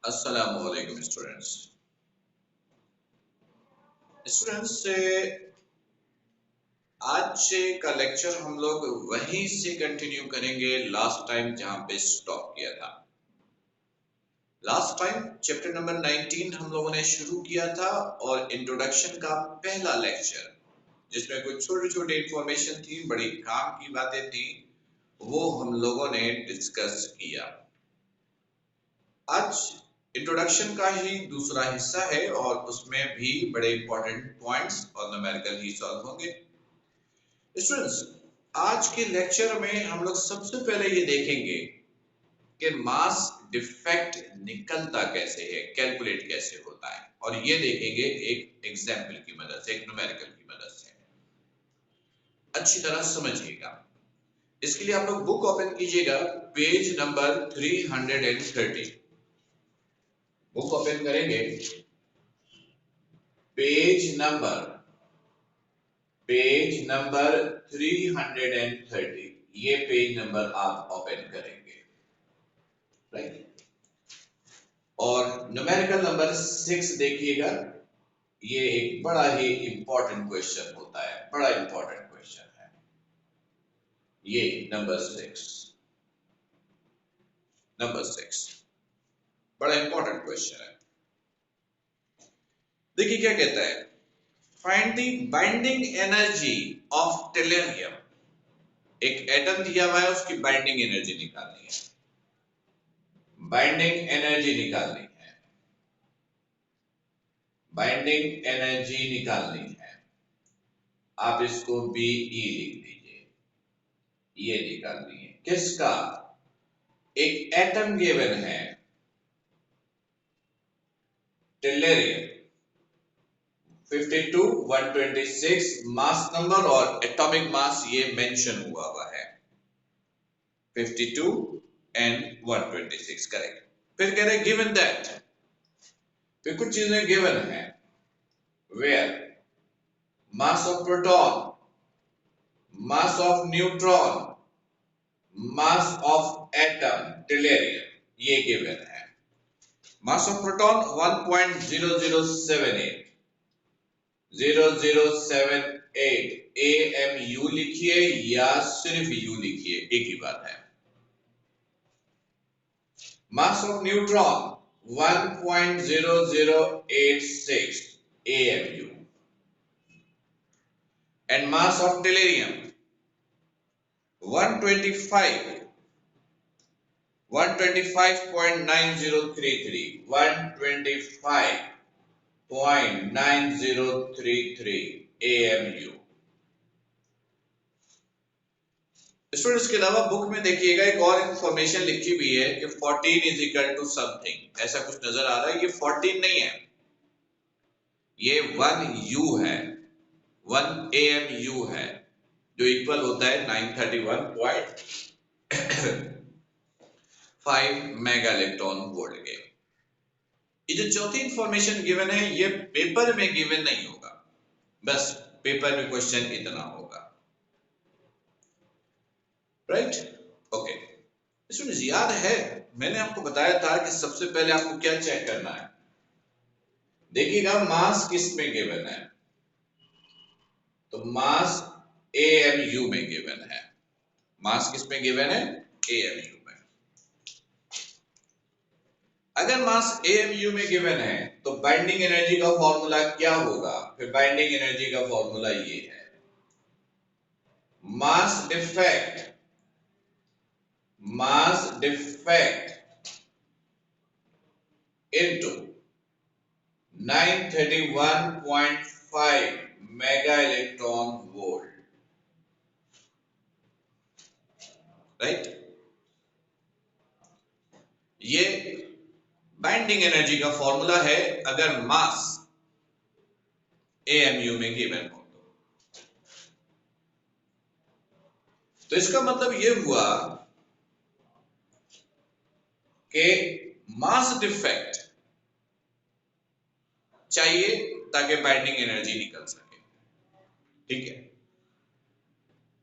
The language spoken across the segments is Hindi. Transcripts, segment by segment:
अस्सलामुअलैकुम स्टूडेंट्स स्टूडेंट्स आज का लेक्चर हम लोग वहीं से कंटिन्यू करेंगे लास्ट टाइम जहां पे स्टॉप किया था। लास्ट टाइम चैप्टर नंबर 19 हम लोगों ने शुरू किया था और इंट्रोडक्शन का पहला लेक्चर जिसमें कुछ छोटे छोटे इंफॉर्मेशन थी, बड़ी काम की बातें थी, वो हम लोगों ने डिस्कस किया। आज इंट्रोडक्शन का ही दूसरा हिस्सा है और उसमें भी बड़े इंपॉर्टेंट पॉइंट्स और न्यूमेरिकल ही सॉल्व होंगे। स्टूडेंट्स, आज के लेक्चर में हम लोग सबसे पहले ये देखेंगे कि मास डिफेक्ट निकलता कैसे है, कैलकुलेट कैसे होता है, और ये देखेंगे एक एग्जाम्पल की मदद से, एक न्यूमेरिकल की मदद से। अच्छी तरह समझिएगा। इसके लिए आप लोग बुक ओपन कीजिएगा, पेज नंबर 330। बुक ओपन करेंगे, पेज नंबर 330, ये पेज नंबर आप ओपन करेंगे, राइट। और न्यूमेरिकल नंबर 6 देखिएगा, ये एक बड़ा ही इंपॉर्टेंट क्वेश्चन होता है, बड़ा इंपॉर्टेंट क्वेश्चन है ये। नंबर 6 बड़ा इंपॉर्टेंट क्वेश्चन है। देखिए क्या कहता है, find the binding energy of टेलेरियम। एक एटम दिया हुआ है, उसकी बाइंडिंग एनर्जी निकालनी है, बाइंडिंग एनर्जी निकालनी है, बाइंडिंग एनर्जी निकालनी है। आप इसको बीई लिख दीजिए, ये निकालनी है। किसका? एक एटम गिवन है, टेलेरियम 52, 126 मास नंबर और एटॉमिक मास ये मेंशन हुआ है, 52 एंड 126, करेक्ट। फिर कह रहे गिवन दैट, फिर कुछ चीजें गिवन है, where mass of proton, mass of neutron, mass of atom tellurium, ये गिवन है। मास ऑफ प्रोटॉन 1.0078, 0078 AMU लिखिए या सिर्फ यू लिखिए, एक ही बात है। मास of neutron 1.0086 AMU and mass of tellurium 125.9033, 125.9033 AMU। Students, के अलावा बुक में देखिएगा एक और इंफॉर्मेशन लिखी हुई है कि 14 इज इक्वल टू समथिंग, ऐसा कुछ नजर आ रहा है। ये 14 नहीं है, ये 1U है, 1 AMU है, जो इक्वल होता है 931.5 मेगा इलेक्ट्रॉन वोल्ट के। ये जो चौथी इंफॉर्मेशन गिवन है, ये पेपर में गिवन नहीं होगा, बस पेपर में क्वेश्चन इतना होगा, राइट। ओके स्टूडेंट्स, याद है मैंने आपको बताया था कि सबसे पहले आपको क्या चेक करना है। देखिएगा मास किस में गिवन है, तो मास AMU में गिवन है। मास किस में गिवन है? AMU में। अगर मास AMU में गिवन है तो बाइंडिंग एनर्जी का फॉर्मूला क्या होगा? फिर बाइंडिंग एनर्जी का फॉर्मूला ये है, mass defect into 931.5 mega electron volt, right. ये बाइंडिंग एनर्जी का फॉर्मूला है अगर मास AMU में गिवन हो तो इसका मतलब ये हुआ कि मास डिफेक्ट चाहिए ताकि बाइंडिंग एनर्जी निकल सके, ठीक है।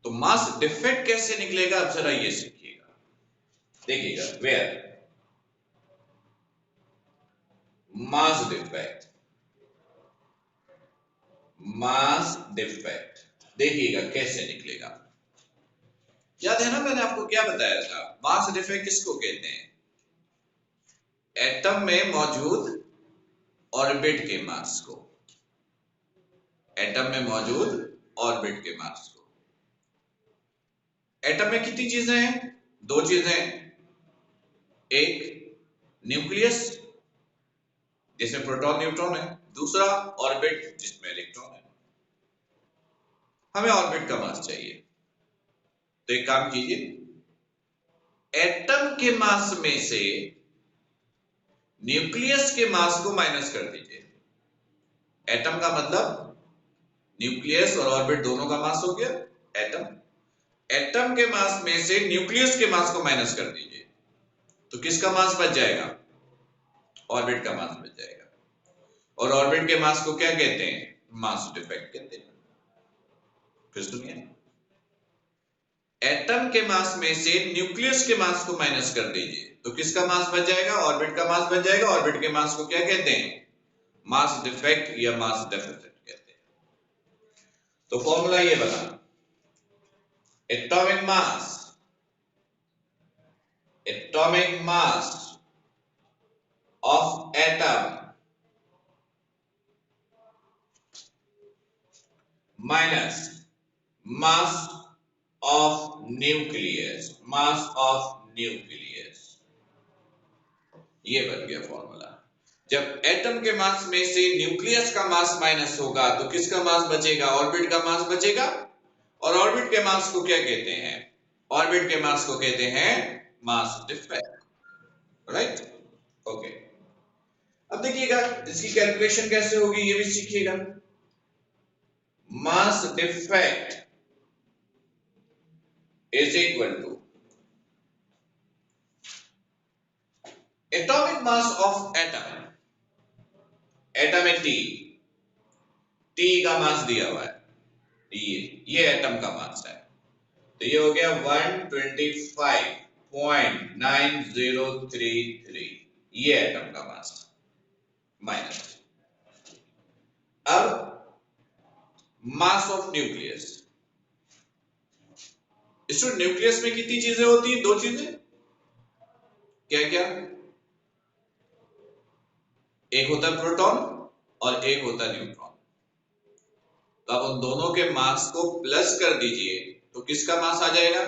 तो मास डिफेक्ट कैसे निकलेगा, अब जरा ये सीखिएगा। देखिएगा, where mass defect, mass defect देखिएगा कैसे निकलेगा। याद है ना मैंने आपको क्या बताया था, मास डिफेक्ट किसको कहते हैं? एटम में मौजूद ऑर्बिट के मास को, एटम में मौजूद ऑर्बिट के मास को। एटम में कितनी चीजें हैं? दो चीजें हैं, एक न्यूक्लियस जिसमें प्रोटॉन न्यूट्रॉन है, दूसरा ऑर्बिट जिसमें इलेक्ट्रॉन है। हमें ऑर्बिट का मास चाहिए, तो एक काम कीजिए, एटम के मास में से न्यूक्लियस के मास को माइनस कर दीजिए। एटम का मतलब न्यूक्लियस और ऑर्बिट दोनों का मास हो गया एटम। एटम के मास में से न्यूक्लियस के मास को माइनस कर दीजिए, तो किसका मास बच जाएगा? ऑर्बिट का मास बच जाएगा। और ऑर्बिट के मास को क्या कहते हैं? मास डिफेक्ट कहते हैं। फिर सुनिए, एटम के मास में से न्यूक्लियस के मास को माइनस कर दीजिए, तो किसका मास बच जाएगा? ऑर्बिट का मास बच जाएगा। ऑर्बिट के मास को क्या कहते हैं? मास डिफेक्ट या मास डेफिसिट कहते हैं। तो फॉर्मूला ये बना, atomic mass, atomic mass of atom minus mass of nucleus, mass of nucleus. ये बन गया फॉर्मूला। जब एटम के मास में से न्यूक्लियस का मास माइनस होगा तो किसका मास बचेगा? ऑर्बिट का मास बचेगा। और ऑर्बिट के मास को क्या कहते हैं? ऑर्बिट के मास को कहते हैं मास डिफेक्ट, राइट? ओके, अब देखिएगा इसकी कैलकुलेशन कैसे होगी ये भी सीखिएगा। Mass defect is equal to atomic mass of atom, atom है टी, टी का मास दिया हुआ है, ये एटम का मास है, तो ये हो गया 125.9033, ये एटम का मास माइनस। अब मास ऑफ न्यूक्लियस, इसमें न्यूक्लियस में कितनी चीजें होती हैं? दो चीजें, क्या क्या? एक होता है प्रोटॉन और एक होता है न्यूट्रॉन। तो आप उन दोनों के मास को प्लस कर दीजिए, तो किसका मास आ जाएगा?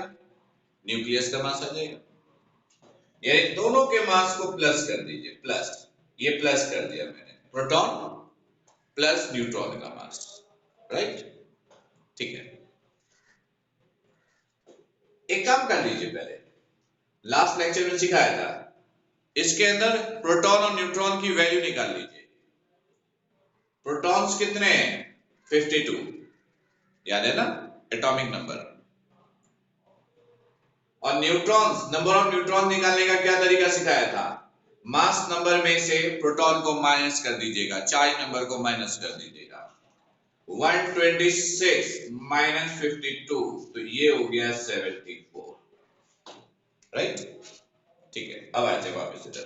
न्यूक्लियस का मास आ जाएगा। यानी दोनों के मास को प्लस कर दीजिए, प्लस, ये प्लस कर दिया मैंने, प्रोटॉन प्लस न्यूट्रॉन का मास, राइट? ठीक है, एक काम कर लीजिए, पहले लास्ट लेक्चर में सिखाया था, इसके अंदर प्रोटॉन और न्यूट्रॉन की वैल्यू निकाल लीजिए। प्रोटॉन्स कितने हैं? 52, याद है ना एटॉमिक नंबर। और न्यूट्रॉन्स, नंबर ऑफ न्यूट्रॉन निकालने का क्या तरीका सिखाया था? मास नंबर में से प्रोटॉन को माइनस कर दीजिएगा, चार्ज नंबर को माइनस कर दीजिएगा। 126 माइनस 52, तो ये हो गया 74, राइट? ठीक है, अब आ जाए वापस इधर,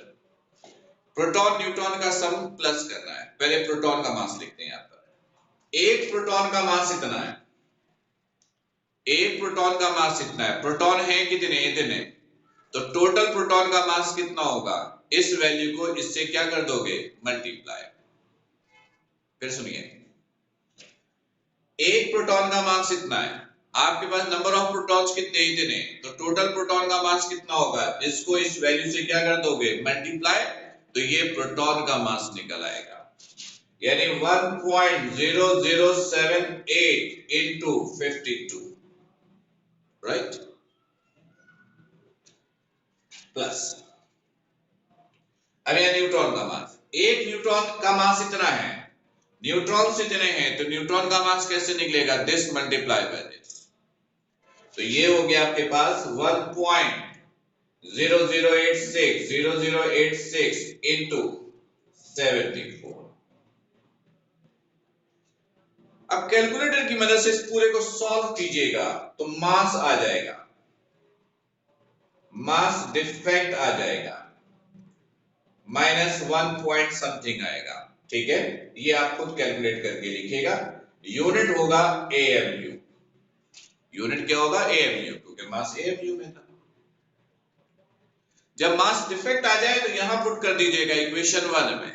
प्रोटॉन न्यूट्रॉन का सम प्लस करना है। पहले प्रोटॉन का मास लिखते हैं यहां पर। एक प्रोटॉन का मास इतना है, एक प्रोटॉन का मास इतना है। प्रोटॉन है कितने? इतने, तो टोटल प्रोटॉन का मास कितना होगा? इस वैल्यू को इससे क्या कर दोगे? मल्टीप्लाई। फिर सुनिए, एक प्रोटॉन का मास इतना है, आपके पास नंबर ऑफ प्रोटॉन्स कितने? इतने, तो टोटल प्रोटॉन का मास कितना होगा? इसको इस वैल्यू से क्या कर दोगे? मल्टीप्लाई, तो ये प्रोटॉन का मास निकल आएगा, यानी 1.0078 इंटू 52, राइट? प्लस, अब यह न्यूट्रॉन का मास, एक न्यूट्रॉन का मास इतना है, न्यूट्रॉन्स इतने हैं, तो न्यूट्रॉन का मास कैसे निकलेगा? दिस मल्टीप्लाई बाय दिस, तो ये हो गया आपके पास 1.0086 इंटू 74। अब कैलकुलेटर की मदद से इस पूरे को सॉल्व कीजिएगा तो मास आ जाएगा, मास डिफेक्ट आ जाएगा, माइनस 1 पॉइंट समथिंग आएगा। ठीक है, ये आप खुद कैलकुलेट करके लिखिएगा। यूनिट होगा एएमयू। यूनिट क्या होगा? एएमयू, क्योंकि मास एएमयू में था। जब मास डिफेक्ट आ जाए तो यहां पुट कर दीजिएगा इक्वेशन 1 में।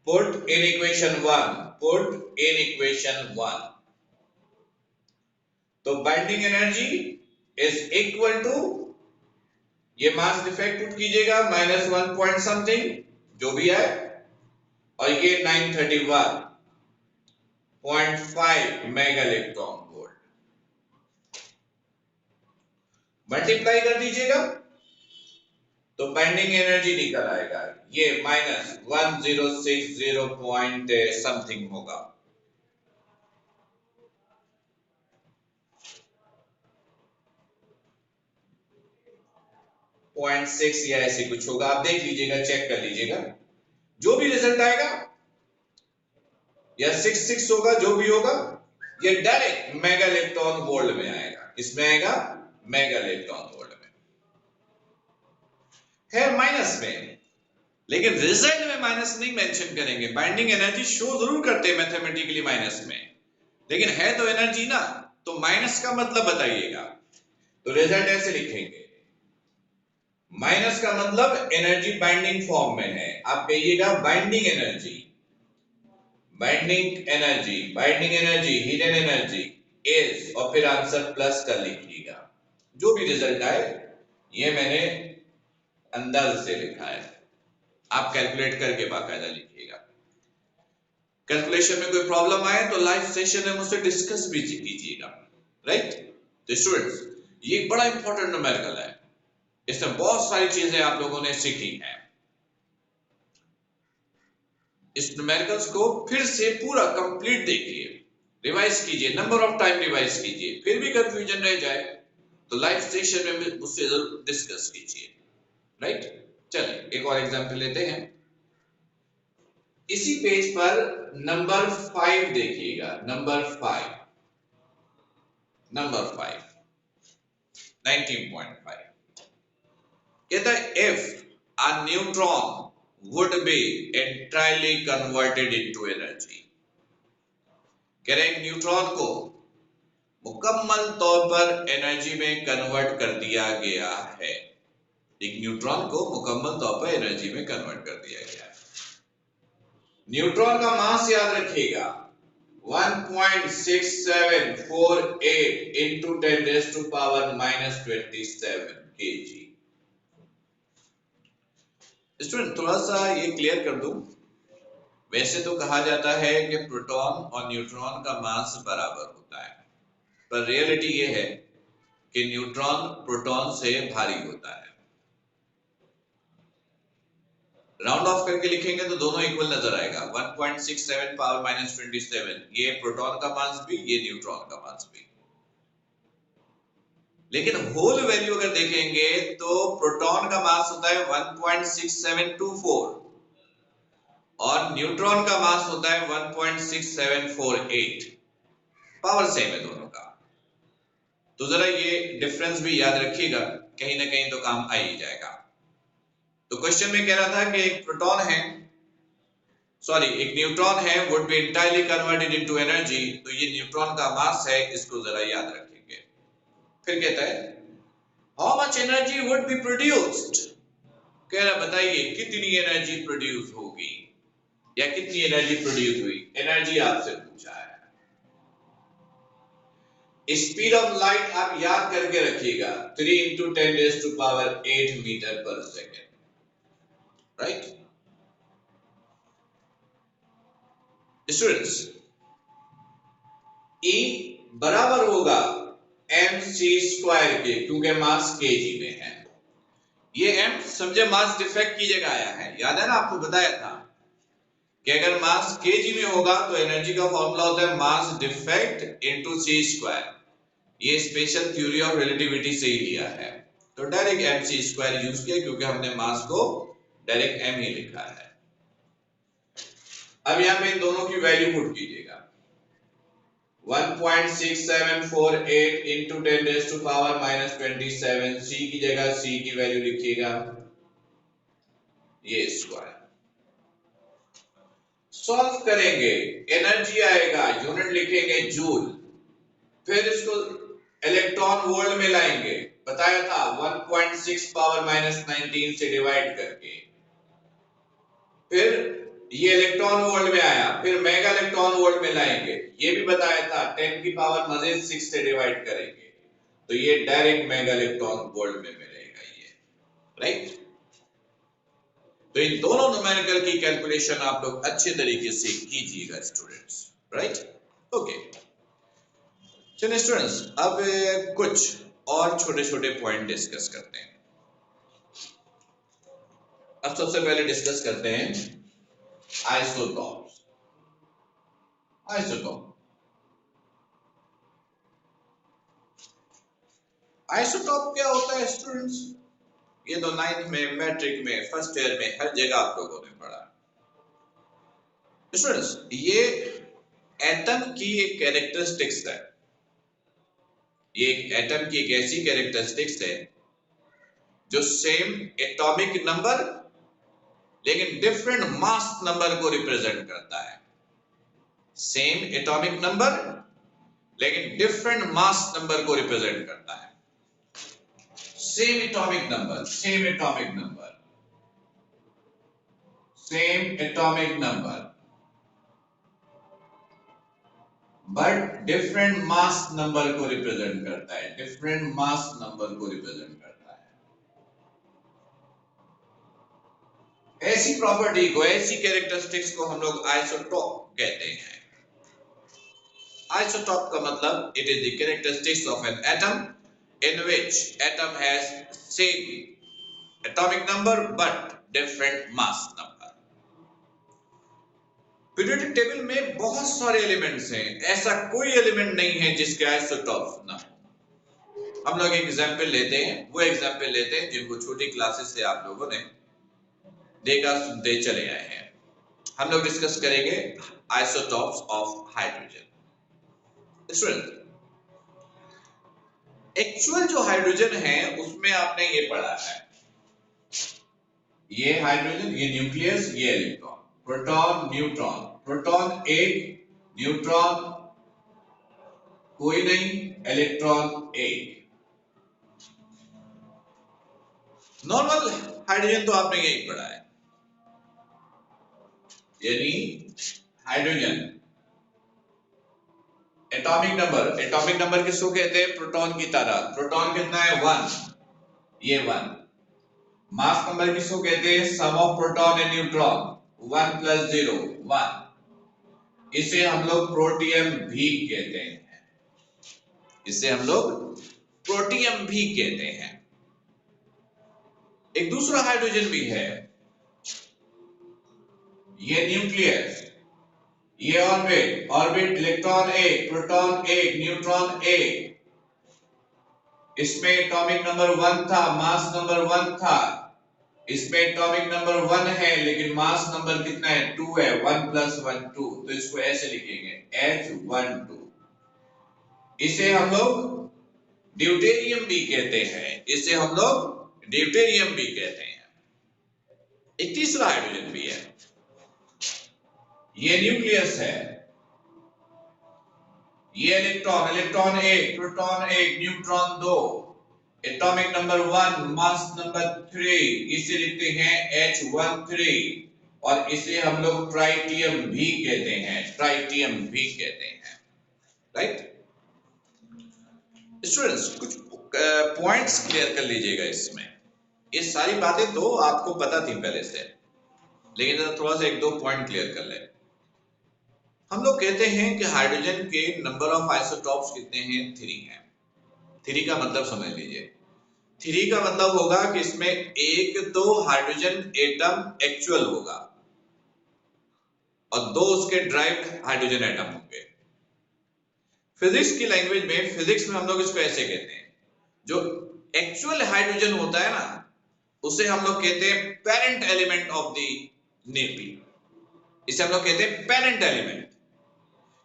Put in equation 1, put in equation 1। तो binding energy is equal to, ये मास डिफेक्ट पुट कीजिएगा, माइनस 1 पॉइंट समथिंग जो भी है, और ये 931.5 मेगा इलेक्ट्रॉन वोल्ट मल्टीप्लाई कर दीजिएगा तो बाइंडिंग एनर्जी निकल आएगा, ये माइनस 1060 पॉइंट समथिंग होगा। 0.6 या ऐसे कुछ होगा, आप देख लीजिएगा, चेक कर लीजिएगा। जो भी रिजल्ट आएगा या 66 होगा, जो भी होगा, ये डायरेक्ट मेगा इलेक्ट्रॉन वोल्ट में आएगा। इसमें आएगा मेगा इलेक्ट्रॉन वोल्ट में, है माइनस में, लेकिन रिजल्ट में माइनस नहीं मेंशन करेंगे। बाइंडिंग एनर्जी शो जरूर करते हैं मैथमेटिकली माइनस में, लेकिन है तो एनर्जी ना, तो माइनस का मतलब बताइएगा। तो रिजल्ट ऐसे लिखेंगे, माइनस का मतलब एनर्जी बाइंडिंग फॉर्म में है, आप कहिएगा binding energy, binding energy, binding energy, hidden energy is, और फिर आंसर प्लस कर लिखिएगा। जो भी रिजल्ट आए, ये मैंने अंदाज से लिखा है, आप कैलकुलेट करके बाकायदा लिखिएगा। कैलकुलेशन में कोई प्रॉब्लम आए तो लाइव सेशन में मुझसे डिस्कस भी कीजिएगा, राइट। तो स्टूडेंट्स, ये एक बड़ा इंपॉर्टेंट न्यूमेरिकल है, इसमें बहुत सारी चीजें आप लोगों ने सीखी हैं। इस न्यूमेरिकल्स को फिर से पूरा कंप्लीट देखिए, रिवाइज कीजिए, नंबर ऑफ टाइम रिवाइज कीजिए, फिर भी कंफ्यूजन रह जाए तो लाइव सेशन में मुझसे जरूर डिस्कस कीजिए, राइट। चलिए एक और एग्जांपल लेते हैं। इसी पेज पर नंबर 5 देखिएगा, नंबर 5, नंबर 5, 19.5 कहता है if a neutron would be entirely converted into energy। कह रहे हैं न्यूट्रॉन को मुकम्मल तौर पर एनर्जी में कन्वर्ट कर दिया गया है। एक न्यूट्रॉन को मुकम्मल तौर पर एनर्जी में कन्वर्ट कर दिया गया है। न्यूट्रॉन का मास याद रखिएगा 1.6748 into 10 raised to power -27 kg। Student थोड़ा सा ये क्लियर कर दूं, वैसे तो कहा जाता है कि प्रोटॉन और न्यूट्रॉन का मास बराबर होता है, पर रियलिटी ये है कि न्यूट्रॉन प्रोटॉन से भारी होता है। राउंड ऑफ करके लिखेंगे तो दोनों इक्वल नजर आएगा, 1.67 पावर -27, ये प्रोटॉन का मास भी, ये न्यूट्रॉन का मास भी। लेकिन होल वैल्यू अगर देखेंगे तो प्रोटॉन का मास होता है 1.6724 और न्यूट्रॉन का मास होता है 1.6748। पावर सेम है दोनों का, तो जरा ये डिफरेंस भी याद रखिएगा, कहीं ना कहीं तो काम आ ही जाएगा। तो क्वेश्चन में कह रहा था कि एक प्रोटॉन है, सॉरी एक न्यूट्रॉन है, would be entirely converted into energy, तो ये न्यूट्रॉन का मास है, इसको जरा याद रखेंगे। फिर कहता है how much energy would be produced, कह रहा बताइए कितनी एनर्जी प्रोड्यूस होगी या कितनी एनर्जी प्रोड्यूस हुई, एनर्जी आपसे पूछा है। स्पीड ऑफ लाइट आप याद करके रखिएगा, 3 into 10 raised to power 8 metre पर सेकेंड, राइट। स्टूडेंट्स, E बराबर होगा mc² के, क्योंकि मास केजी में है। ये m समझे मास डिफेक्ट की जगह आया है, याद है ना, आपको बताया था कि अगर मास केजी में होगा तो एनर्जी का फॉर्मूला होता है मास डिफेक्ट इनटू c²। ये स्पेशल थ्योरी ऑफ रिलेटिविटी से ही लिया है, तो डायरेक्ट mc² यूज किया क्योंकि हमने मास को डायरेक्ट m ही लिखा है। अब यहां पे इन दोनों की वैल्यू पुट कीजिएगा, 1.6748 into 10 raised to power -27, c की जगह c की वैल्यू लिखिएगा ये स्क्वायर। सॉल्व करेंगे, एनर्जी आएगा, यूनिट लिखेंगे जूल, फिर इसको इलेक्ट्रॉन वोल्ट में लाएंगे, बताया था 1.6 पावर माइनस 19 से डिवाइड करके, फिर ये इलेक्ट्रॉन वोल्ट में आया, फिर मेगा इलेक्ट्रॉन वोल्ट में लाएंगे, ये भी बताया था 10 की पावर मजीद 6 से डिवाइड करेंगे, तो ये डायरेक्ट मेगा इलेक्ट्रॉन वोल्ट में मिलेगा ये, राइट। तो इन दोनों न्यूमेरिकल की कैलकुलेशन आप लोग अच्छे तरीके से कीजिएगा स्टूडेंट्स, राइट। ओके, चलिए स्टूडेंट्स, अब कुछ और छोटे छोटे पॉइंट डिस्कस करते हैं। अब सबसे पहले डिस्कस करते हैं आइसोटॉप्स। आइसोटॉप, आइसोटॉप क्या होता है स्टूडेंट्स? ये तो 9th में, मैट्रिक में, फर्स्ट ईयर में, हर जगह आप लोगों ने पढ़ा। स्टूडेंट्स, ये एटम की एक कैरेक्टरिस्टिक्स है, ये एक एटम की एक ऐसी कैरेक्टरिस्टिक्स है जो सेम एटॉमिक नंबर लेकिन डिफरेंट मास नंबर को रिप्रेजेंट करता है। सेम एटॉमिक नंबर लेकिन डिफरेंट मास नंबर को रिप्रेजेंट करता है। Same atomic number, same atomic number, same atomic number, but different mass number को रिप्रेजेंट करता है, डिफरेंट मास नंबर को रिप्रेजेंट करता है। ऐसी प्रॉपर्टी को, ऐसी कैरेक्टरिस्टिक्स को हम लोग आइसोटॉप कहते हैं। Isotope का मतलब it is the characteristics of an atom in which atom has same atomic number but different mass number। Periodic table में बहुत सारे एलिमेंट्स हैं, ऐसा कोई एलिमेंट नहीं है जिसके आइसोटॉप्स ना हो। हम लोग एग्जांपल लेते हैं, वो एग्जांपल लेते हैं जिनको छोटी क्लासेस से आप लोगों ने देखा, सुनते चले आए हैं। हम लोग डिस्कस करेंगे isotopes of hydrogen. Student, actual जो हाइड्रोजन है उसमें आपने ये पढ़ा है, ये हाइड्रोजन, ये न्यूक्लियस, ये इलेक्ट्रॉन, प्रोटॉन, न्यूट्रॉन, प्रोटॉन एक, न्यूट्रॉन कोई नहीं, इलेक्ट्रॉन एक। नॉर्मल हाइड्रोजन तो आपने यही पढ़ा है, यानी हाइड्रोजन एटॉमिक नंबर किसको कहते हैं? प्रोटॉन की तरह। प्रोटॉन कितना है? 1, ये 1। मास नंबर किसको कहते हैं? सम ऑफ प्रोटॉन एंड न्यूट्रॉन, 1 + 0 1। इसे हम लोग प्रोटियम भी कहते हैं, इसे हम लोग प्रोटियम भी कहते हैं। एक दूसरा हाइड्रोजन भी है, ये न्यूक्लियस, ये ऑर्बिट, ऑर्बिट इलेक्ट्रॉन एक, प्रोटॉन एक, न्यूट्रॉन एक। इसमें एटॉमिक नंबर 1 था, मास नंबर 1 था। इसमें एटॉमिक नंबर 1 है लेकिन मास नंबर कितना है? 2 है, 1 + 1 2। तो इसको ऐसे लिखेंगे H12। इसे हम लोग ड्यूटेरियम भी कहते हैं, इसे हम लोग ड्यूटेरियम भी कहते हैं। एक तीसरा हाइड्रोजन भी है, ये न्यूक्लियस है, ये इलेक्ट्रॉन, इलेक्ट्रॉन एक, प्रोटॉन एक, neutron 2, atomic number 1, mass number 3। इसे लिखते हैं H13 और इसे हम लोग ट्राइटियम भी कहते हैं, ट्राइटियम भी कहते हैं, राइट। स्टूडेंट्स, कुछ पॉइंट्स क्लियर कर लीजिएगा इसमें। ये सारी बातें तो आपको पता थी पहले से, लेकिन थोड़ा सा 1-2 पॉइंट क्लियर कर ले। हम लोग कहते हैं कि हाइड्रोजन के नंबर ऑफ आइसोटॉप्स कितने हैं? 3 हैं। 3 का मतलब समझ लीजिए, 3 का मतलब होगा कि इसमें 1-2 हाइड्रोजन एटम एक्चुअल होगा और 2 उसके ड्राइव्ड हाइड्रोजन एटम होंगे। फिजिक्स की लैंग्वेज में, फिजिक्स में हम लोग इसको ऐसे कहते हैं, जो एक्चुअल हाइड्रोजन होता है ना, उसे हम लोग कहते हैं parent element of the nucleus. इसे हम लोग कहते हैं पेरेंट एलिमेंट।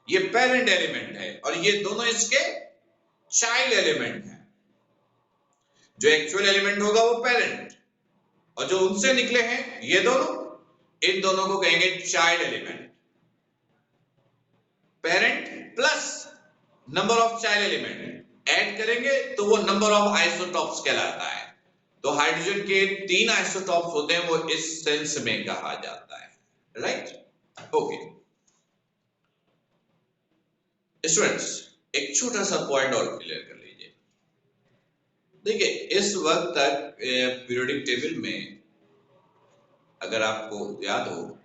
ये पेरेंट एलिमेंट है और ये दोनों इसके चाइल्ड एलिमेंट है। जो एक्चुअल एलिमेंट होगा वो पेरेंट, और जो उनसे निकले हैं ये दोनों, इन दोनों को कहेंगे child element. Parent plus number of child element add करेंगे तो वो नंबर ऑफ आइसोटॉप्स कहलाता है। तो हाइड्रोजन के 3 आइसोटॉप्स होते हैं, वो इस सेंस में कहा जाता है, राइट। ओके स्टूडेंट्स, एक छोटा सा पॉइंट और क्लियर कर लीजिए। देखिए इस वक्त तक पीरियोडिक टेबल में अगर आपको याद हो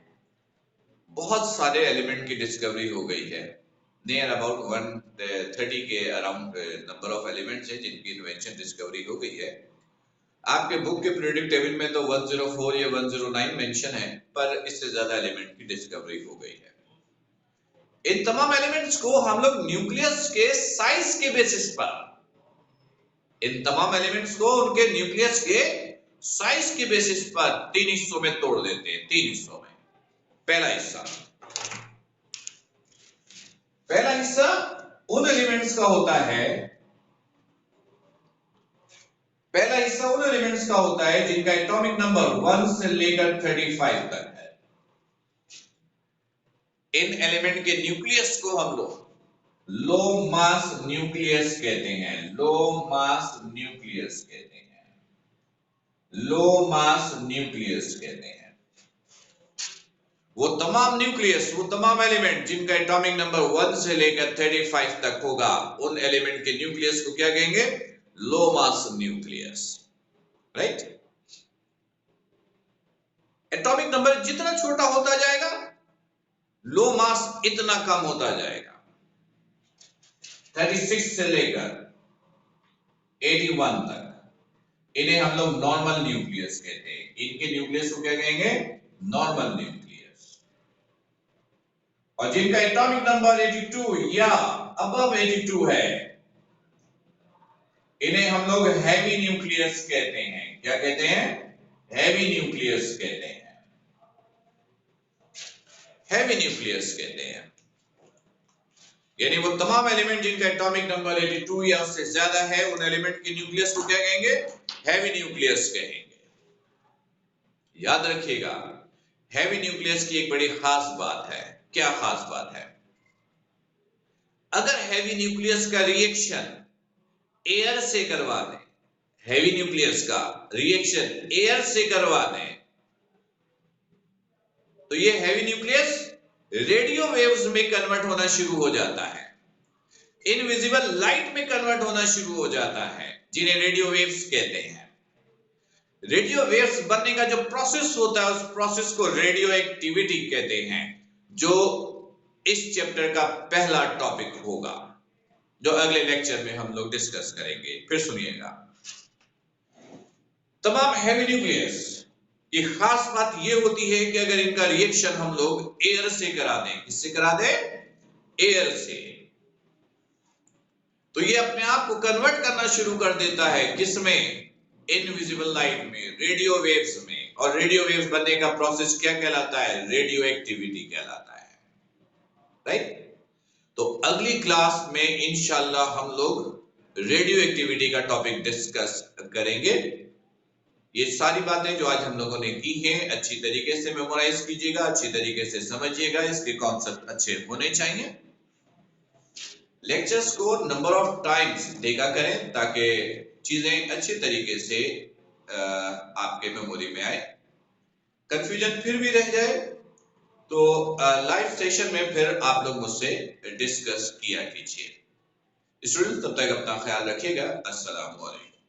बहुत सारे एलिमेंट की डिस्कवरी हो गई है। नियर अबाउट 130 के अराउंड नंबर ऑफ एलिमेंट्स हैं जिनकी इन्वेंशन डिस्कवरी हो गई है। आपके बुक के पीरियोडिक टेबल में तो 104 या 109 मेंशन है, पर इससे ज्यादा एलिमेंट की डिस्कवरी हो गई है। इन तमाम एलिमेंट्स को हम लोग न्यूक्लियस के साइज के बेसिस पर, इन तमाम एलिमेंट्स को उनके न्यूक्लियस के साइज के बेसिस पर 3 हिस्सों में तोड़ देते हैं। 3 हिस्सों में पहला हिस्सा उन एलिमेंट्स का होता है, जिनका एटॉमिक नंबर 1 से लेकर 35 तक है। इन एलिमेंट के न्यूक्लियस को हम लोग लो मास न्यूक्लियस कहते हैं। लो मास न्यूक्लियस कहते हैं। वो तमाम न्यूक्लियस, वो तमाम एलिमेंट जिनका एटॉमिक नंबर 1 से लेकर 35 तक होगा, उन एलिमेंट के न्यूक्लियस को क्या कहेंगे? लो mass nucleus, right. Atomic number जितना छोटा होता जाएगा, लो मास इतना कम होता जाएगा। 36 से लेकर 81 तक इन्हें हम लोग नॉर्मल न्यूक्लियस कहते हैं। इनके न्यूक्लियस को क्या कहेंगे? Normal nucleus. और जिनका एटॉमिक नंबर 82 या अबव 82 है, इन्हें हम लोग हैवी न्यूक्लियस कहते हैं। क्या कहते हैं? हैवी न्यूक्लियस कहते हैं। हैवी न्यूक्लियस कहते हैं। यानी वो तमाम एलिमेंट जिनका एटॉमिक नंबर 82 या उससे ज्यादा है, उन एलिमेंट के न्यूक्लियस को क्या कहेंगे? हैवी न्यूक्लियस कहेंगे। याद रखिएगा, हैवी न्यूक्लियस की एक बड़ी खास बात है। क्या खास बात है? अगर हैवी न्यूक्लियस का रिएक्शन एयर से करवा दें, हैवी न्यूक्लियस का रिएक्शन एयर से करवा दें, तो ये हैवी न्यूक्लियस रेडियो वेव्स में कन्वर्ट होना शुरू हो जाता है, इनविजिबल लाइट में कन्वर्ट होना शुरू हो जाता है, जिन्हें रेडियो वेव्स कहते हैं। रेडियो वेव्स बनने का जो प्रोसेस होता है, उस प्रोसेस को रेडियो एक्टिविटी कहते हैं, जो इस चैप्टर का पहला टॉपिक होगा, जो अगले लेक्चर में हम लोग डिस्कस करेंगे। फिर सुनिएगा, तमाम हैवी न्यूक्लियस की खास बात यह होती है कि अगर इनका रिएक्शन हम लोग एयर से करा दें, किससे करा दें? एयर से, तो ये अपने आप को कन्वर्ट करना शुरू कर देता है। किसमें? इनविजिबल लाइट में, रेडियो वेव्स में। और रेडियो वेव्स बनने का प्रोसेस क्या कहलाता है? रेडियो एक्टिविटी कहलाता है, राइट। तो अगली क्लास में इंशाल्लाह हम लोग रेडियो एक्टिविटी का टॉपिक डिस्कस करेंगे। ये सारी बातें जो आज हम लोगों ने की हैं, अच्छी तरीके से मेमोराइज कीजिएगा, अच्छी तरीके से समझिएगा, इसके कॉन्सेप्ट अच्छे होने चाहिए। लेक्चर्स को नंबर ऑफ टाइम्स देखा करें ताकि चीजें अच्छे तरीके से आपके मेमोरी में आए। कंफ्यूजन फिर भी रह जाए तो लाइव सेशन में फिर आप लोग मुझसे डिस्कस किया कीजिए। स्टूडेंट्स, तब तक अपना ख्याल रखिएगा। अस्सलाम वालेकुम।